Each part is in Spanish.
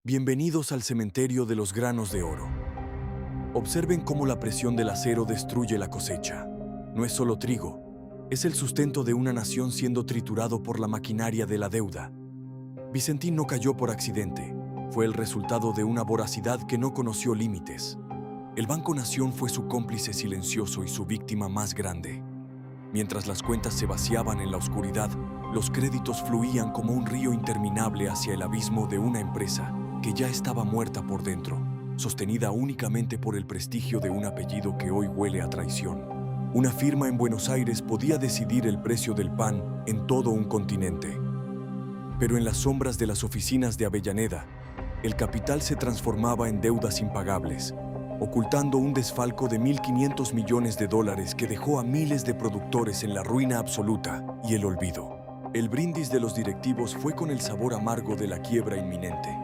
Bienvenidos al cementerio de los granos de oro. Observen cómo la presión del acero destruye la cosecha. No es solo trigo, es el sustento de una nación siendo triturado por la maquinaria de la deuda. Vicentín no cayó por accidente, fue el resultado de una voracidad que no conoció límites. El Banco Nación fue su cómplice silencioso y su víctima más grande. Mientras las cuentas se vaciaban en la oscuridad, los créditos fluían como un río interminable hacia el abismo de una empresa que ya estaba muerta por dentro, sostenida únicamente por el prestigio de un apellido que hoy huele a traición. Una firma en Buenos Aires podía decidir el precio del pan en todo un continente. Pero en las sombras de las oficinas de Avellaneda, el capital se transformaba en deudas impagables, ocultando un desfalco de $1.500 millones que dejó a miles de productores en la ruina absoluta y el olvido. El brindis de los directivos fue con el sabor amargo de la quiebra inminente.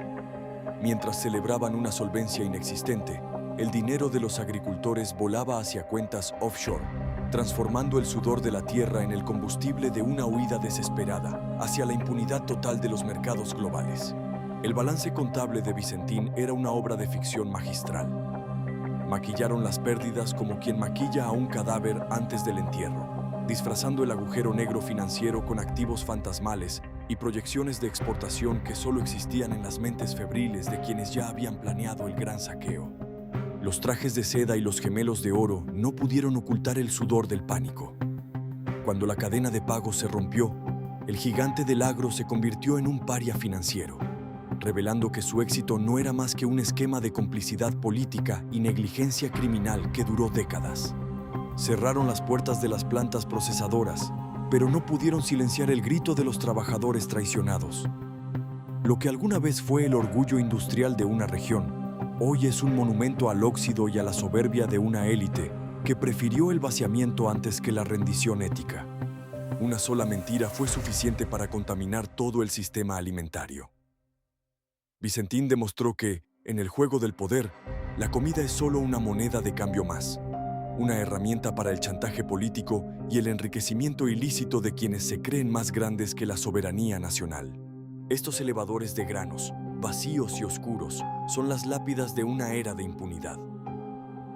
Mientras celebraban una solvencia inexistente, el dinero de los agricultores volaba hacia cuentas offshore, transformando el sudor de la tierra en el combustible de una huida desesperada hacia la impunidad total de los mercados globales. El balance contable de Vicentín era una obra de ficción magistral. Maquillaron las pérdidas como quien maquilla a un cadáver antes del entierro, disfrazando el agujero negro financiero con activos fantasmales y proyecciones de exportación que solo existían en las mentes febriles de quienes ya habían planeado el gran saqueo. Los trajes de seda y los gemelos de oro no pudieron ocultar el sudor del pánico. Cuando la cadena de pagos se rompió, el gigante del agro se convirtió en un paria financiero, revelando que su éxito no era más que un esquema de complicidad política y negligencia criminal que duró décadas. Cerraron las puertas de las plantas procesadoras, pero no pudieron silenciar el grito de los trabajadores traicionados. Lo que alguna vez fue el orgullo industrial de una región, hoy es un monumento al óxido y a la soberbia de una élite que prefirió el vaciamiento antes que la rendición ética. Una sola mentira fue suficiente para contaminar todo el sistema alimentario. Vicentín demostró que, en el juego del poder, la comida es solo una moneda de cambio más, una herramienta para el chantaje político y el enriquecimiento ilícito de quienes se creen más grandes que la soberanía nacional. Estos elevadores de granos, vacíos y oscuros, son las lápidas de una era de impunidad.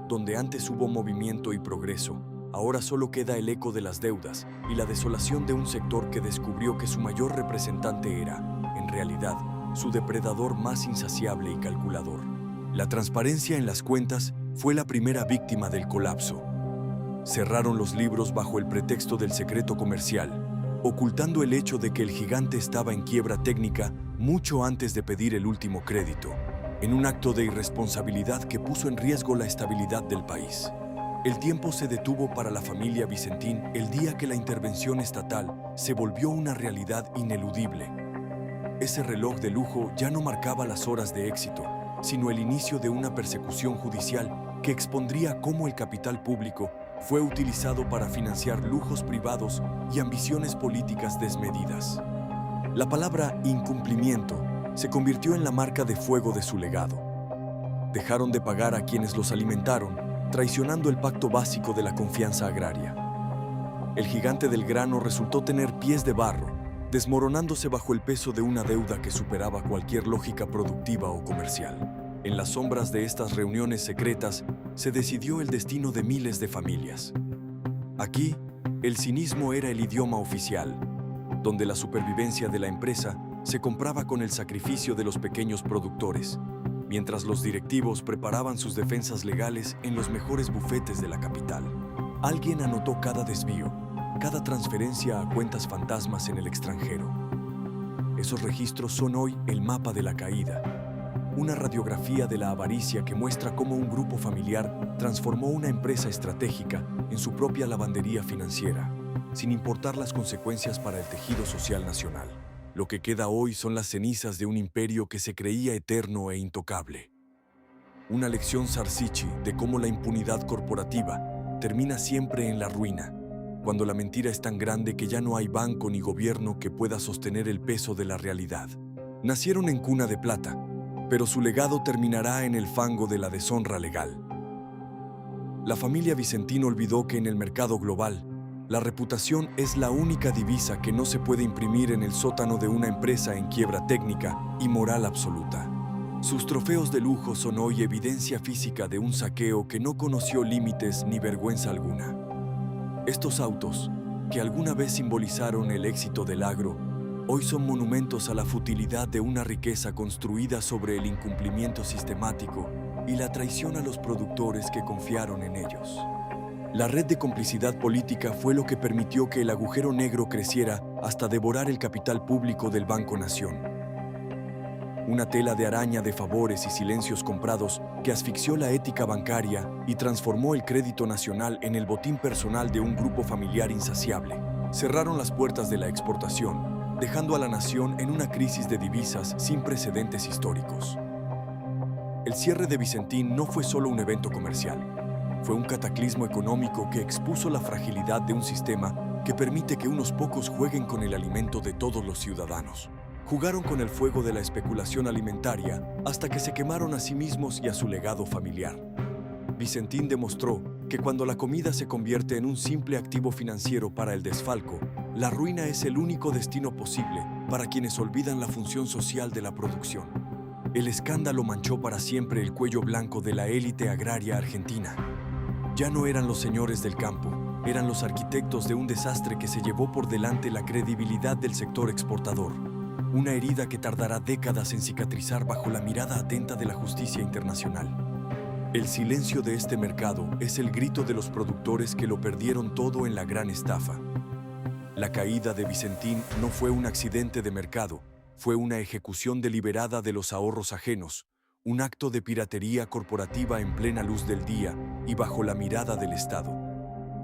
Donde antes hubo movimiento y progreso, ahora solo queda el eco de las deudas y la desolación de un sector que descubrió que su mayor representante era, en realidad, su depredador más insaciable y calculador. La transparencia en las cuentas fue la primera víctima del colapso. Cerraron los libros bajo el pretexto del secreto comercial, ocultando el hecho de que el gigante estaba en quiebra técnica mucho antes de pedir el último crédito, en un acto de irresponsabilidad que puso en riesgo la estabilidad del país. El tiempo se detuvo para la familia Vicentín el día que la intervención estatal se volvió una realidad ineludible. Ese reloj de lujo ya no marcaba las horas de éxito, sino el inicio de una persecución judicial que expondría cómo el capital público fue utilizado para financiar lujos privados y ambiciones políticas desmedidas. La palabra incumplimiento se convirtió en la marca de fuego de su legado. Dejaron de pagar a quienes los alimentaron, traicionando el pacto básico de la confianza agraria. El gigante del grano resultó tener pies de barro, desmoronándose bajo el peso de una deuda que superaba cualquier lógica productiva o comercial. En las sombras de estas reuniones secretas se decidió el destino de miles de familias. Aquí, el cinismo era el idioma oficial, donde la supervivencia de la empresa se compraba con el sacrificio de los pequeños productores, mientras los directivos preparaban sus defensas legales en los mejores bufetes de la capital. Alguien anotó cada desvío, cada transferencia a cuentas fantasmas en el extranjero. Esos registros son hoy el mapa de la caída, una radiografía de la avaricia que muestra cómo un grupo familiar transformó una empresa estratégica en su propia lavandería financiera, sin importar las consecuencias para el tejido social nacional. Lo que queda hoy son las cenizas de un imperio que se creía eterno e intocable. Una lección Sarsichi de cómo la impunidad corporativa termina siempre en la ruina, cuando la mentira es tan grande que ya no hay banco ni gobierno que pueda sostener el peso de la realidad. Nacieron en cuna de plata, pero su legado terminará en el fango de la deshonra legal. La familia Vicentín olvidó que en el mercado global, la reputación es la única divisa que no se puede imprimir en el sótano de una empresa en quiebra técnica y moral absoluta. Sus trofeos de lujo son hoy evidencia física de un saqueo que no conoció límites ni vergüenza alguna. Estos autos, que alguna vez simbolizaron el éxito del agro, hoy son monumentos a la futilidad de una riqueza construida sobre el incumplimiento sistemático y la traición a los productores que confiaron en ellos. La red de complicidad política fue lo que permitió que el agujero negro creciera hasta devorar el capital público del Banco Nación. Una tela de araña de favores y silencios comprados que asfixió la ética bancaria y transformó el crédito nacional en el botín personal de un grupo familiar insaciable. Cerraron las puertas de la exportación, dejando a la nación en una crisis de divisas sin precedentes históricos. El cierre de Vicentín no fue solo un evento comercial, fue un cataclismo económico que expuso la fragilidad de un sistema que permite que unos pocos jueguen con el alimento de todos los ciudadanos. Jugaron con el fuego de la especulación alimentaria hasta que se quemaron a sí mismos y a su legado familiar. Vicentín demostró que cuando la comida se convierte en un simple activo financiero para el desfalco, la ruina es el único destino posible para quienes olvidan la función social de la producción. El escándalo manchó para siempre el cuello blanco de la élite agraria argentina. Ya no eran los señores del campo, eran los arquitectos de un desastre que se llevó por delante la credibilidad del sector exportador. Una herida que tardará décadas en cicatrizar bajo la mirada atenta de la justicia internacional. El silencio de este mercado es el grito de los productores que lo perdieron todo en la gran estafa. La caída de Vicentín no fue un accidente de mercado, fue una ejecución deliberada de los ahorros ajenos, un acto de piratería corporativa en plena luz del día y bajo la mirada del Estado.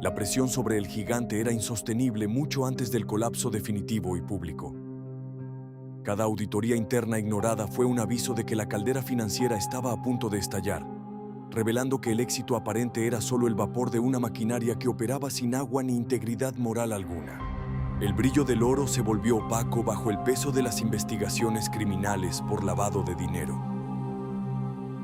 La presión sobre el gigante era insostenible mucho antes del colapso definitivo y público. Cada auditoría interna ignorada fue un aviso de que la caldera financiera estaba a punto de estallar, revelando que el éxito aparente era solo el vapor de una maquinaria que operaba sin agua ni integridad moral alguna. El brillo del oro se volvió opaco bajo el peso de las investigaciones criminales por lavado de dinero.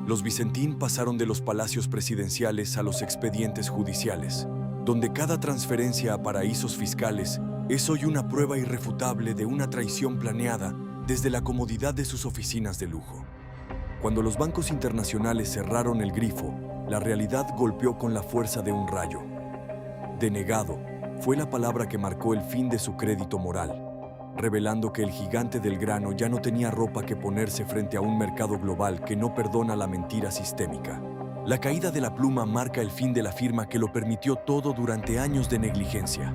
Los Vicentín pasaron de los palacios presidenciales a los expedientes judiciales, donde cada transferencia a paraísos fiscales es hoy una prueba irrefutable de una traición planeada desde la comodidad de sus oficinas de lujo. Cuando los bancos internacionales cerraron el grifo, la realidad golpeó con la fuerza de un rayo. Denegado fue la palabra que marcó el fin de su crédito moral, revelando que el gigante del grano ya no tenía ropa que ponerse frente a un mercado global que no perdona la mentira sistémica. La caída de la pluma marca el fin de la firma que lo permitió todo durante años de negligencia.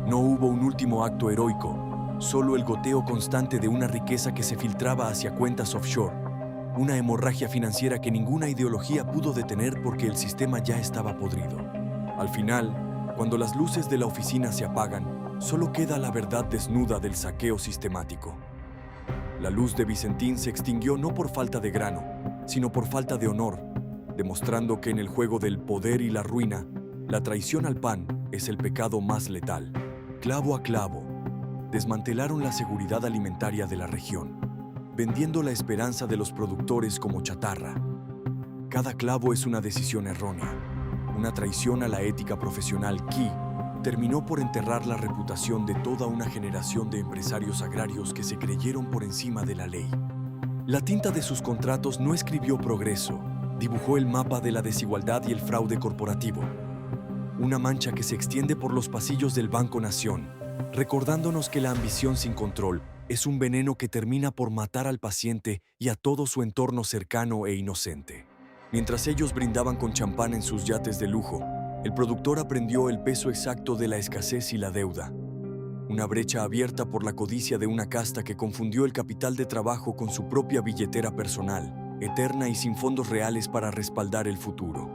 No hubo un último acto heroico, solo el goteo constante de una riqueza que se filtraba hacia cuentas offshore, una hemorragia financiera que ninguna ideología pudo detener porque el sistema ya estaba podrido. Al final, cuando las luces de la oficina se apagan, solo queda la verdad desnuda del saqueo sistemático. La luz de Vicentín se extinguió no por falta de grano, sino por falta de honor, demostrando que en el juego del poder y la ruina, la traición al pan es el pecado más letal. Clavo a clavo, desmantelaron la seguridad alimentaria de la región, vendiendo la esperanza de los productores como chatarra. Cada clavo es una decisión errónea, una traición a la ética profesional que terminó por enterrar la reputación de toda una generación de empresarios agrarios que se creyeron por encima de la ley. La tinta de sus contratos no escribió progreso, dibujó el mapa de la desigualdad y el fraude corporativo. Una mancha que se extiende por los pasillos del Banco Nación, recordándonos que la ambición sin control es un veneno que termina por matar al paciente y a todo su entorno cercano e inocente. Mientras ellos brindaban con champán en sus yates de lujo, el productor aprendió el peso exacto de la escasez y la deuda. Una brecha abierta por la codicia de una casta que confundió el capital de trabajo con su propia billetera personal, eterna y sin fondos reales para respaldar el futuro.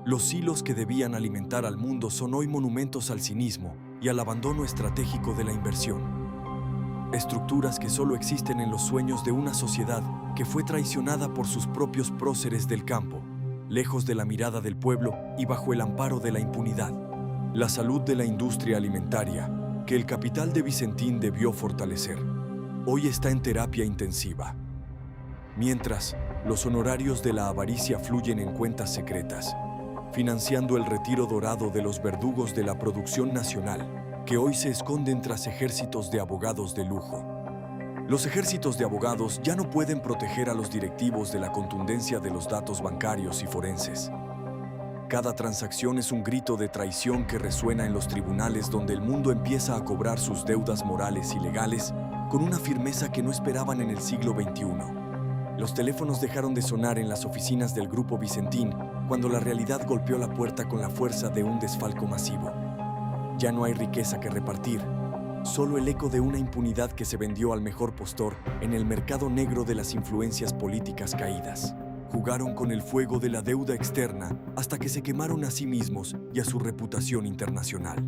Los hilos que debían alimentar al mundo son hoy monumentos al cinismo y al abandono estratégico de la inversión. Estructuras que solo existen en los sueños de una sociedad que fue traicionada por sus propios próceres del campo, lejos de la mirada del pueblo y bajo el amparo de la impunidad. La salud de la industria alimentaria, que el capital de Vicentín debió fortalecer, hoy está en terapia intensiva. Mientras, los honorarios de la avaricia fluyen en cuentas secretas, financiando el retiro dorado de los verdugos de la producción nacional, que hoy se esconden tras ejércitos de abogados de lujo. Los ejércitos de abogados ya no pueden proteger a los directivos de la contundencia de los datos bancarios y forenses. Cada transacción es un grito de traición que resuena en los tribunales, donde el mundo empieza a cobrar sus deudas morales y legales con una firmeza que no esperaban en el siglo XXI. Los teléfonos dejaron de sonar en las oficinas del Grupo Vicentín cuando la realidad golpeó la puerta con la fuerza de un desfalco masivo. Ya no hay riqueza que repartir, solo el eco de una impunidad que se vendió al mejor postor en el mercado negro de las influencias políticas caídas. Jugaron con el fuego de la deuda externa hasta que se quemaron a sí mismos y a su reputación internacional.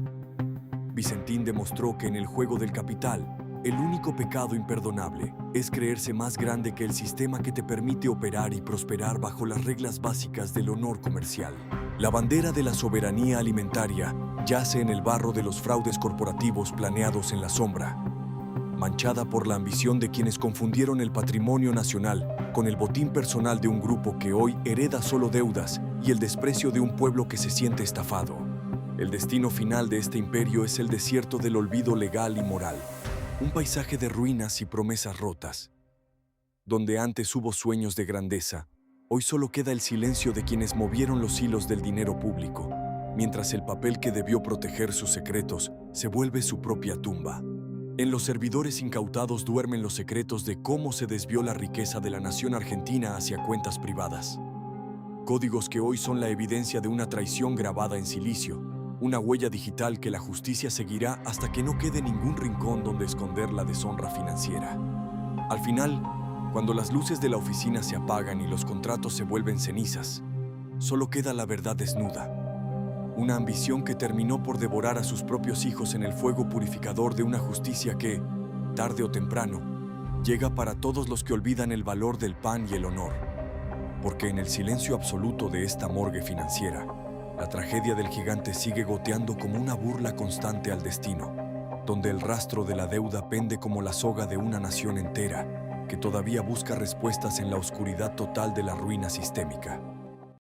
Vicentín demostró que en el juego del capital, el único pecado imperdonable es creerse más grande que el sistema que te permite operar y prosperar bajo las reglas básicas del honor comercial. La bandera de la soberanía alimentaria yace en el barro de los fraudes corporativos planeados en la sombra, manchada por la ambición de quienes confundieron el patrimonio nacional con el botín personal de un grupo que hoy hereda solo deudas y el desprecio de un pueblo que se siente estafado. El destino final de este imperio es el desierto del olvido legal y moral, un paisaje de ruinas y promesas rotas. Donde antes hubo sueños de grandeza, hoy solo queda el silencio de quienes movieron los hilos del dinero público, mientras el papel que debió proteger sus secretos se vuelve su propia tumba. En los servidores incautados duermen los secretos de cómo se desvió la riqueza de la nación argentina hacia cuentas privadas. Códigos que hoy son la evidencia de una traición grabada en silicio, una huella digital que la justicia seguirá hasta que no quede ningún rincón donde esconder la deshonra financiera. Al final, cuando las luces de la oficina se apagan y los contratos se vuelven cenizas, solo queda la verdad desnuda. Una ambición que terminó por devorar a sus propios hijos en el fuego purificador de una justicia que, tarde o temprano, llega para todos los que olvidan el valor del pan y el honor. Porque en el silencio absoluto de esta morgue financiera, la tragedia del gigante sigue goteando como una burla constante al destino, donde el rastro de la deuda pende como la soga de una nación entera que todavía busca respuestas en la oscuridad total de la ruina sistémica.